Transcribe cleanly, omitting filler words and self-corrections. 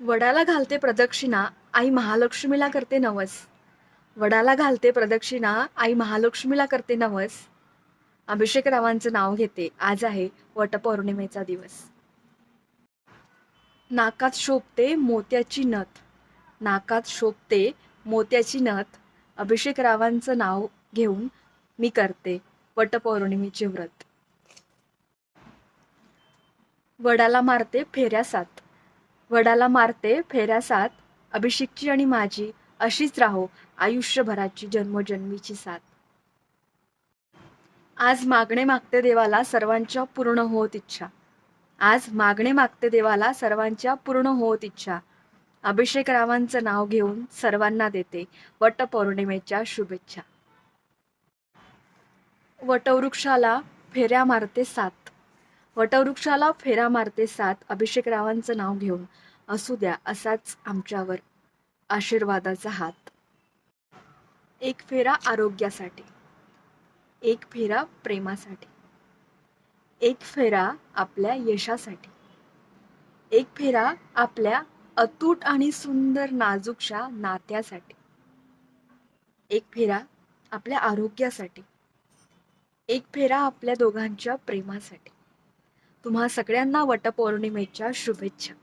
वडाला घालते प्रदक्षिणा, आई महालक्ष्मीला करते नवस. वडाला घालते प्रदक्षिणा, आई महालक्ष्मीला करते नवस. अभिषेक रावांचं नाव घेते. आज आहे वटपौर्णिमेचा दिवस. नाकात शोभते मोत्याची नथ. नाकात शोभते मोत्याची नथ. अभिषेक रावांचं नाव घेऊन मी करते वटपौर्णिमेचे व्रत. वडाला मारते फेऱ्या सात. वडाला मारते फेऱ्या सात. अभिषेकची आणि माझी अशीच राहो आयुष्यभराची जन्मोजन्मीची साथ. आज मागणे मागते देवाला सर्वांच्या पूर्ण होत इच्छा. आज मागणे मागते देवाला सर्वांच्या पूर्ण होत इच्छा. अभिषेक रावांचं नाव घेऊन सर्वांना देते वटपौर्णिमेच्या शुभेच्छा. वटवृक्षाला फेऱ्या मारते सात. वटवृक्षाला फेऱ्या मारते सात. अभिषेक रावांचं नाव घेऊन असू द्या असाच आमच्यावर आशीर्वादाचा हात. एक फेरा आरोग्यासाठी, एक फेरा प्रेमासाठी, एक फेरा आपल्या यशासाठी, एक फेरा आपल्या अतूट आणि सुंदर नाजूकशा नात्यासाठी, एक फेरा आपल्या आरोग्यासाठी, एक फेरा आपल्या दोघांच्या प्रेमासाठी. तुम्हा सगळ्यांना वटपौर्णिमेच्या शुभेच्छा.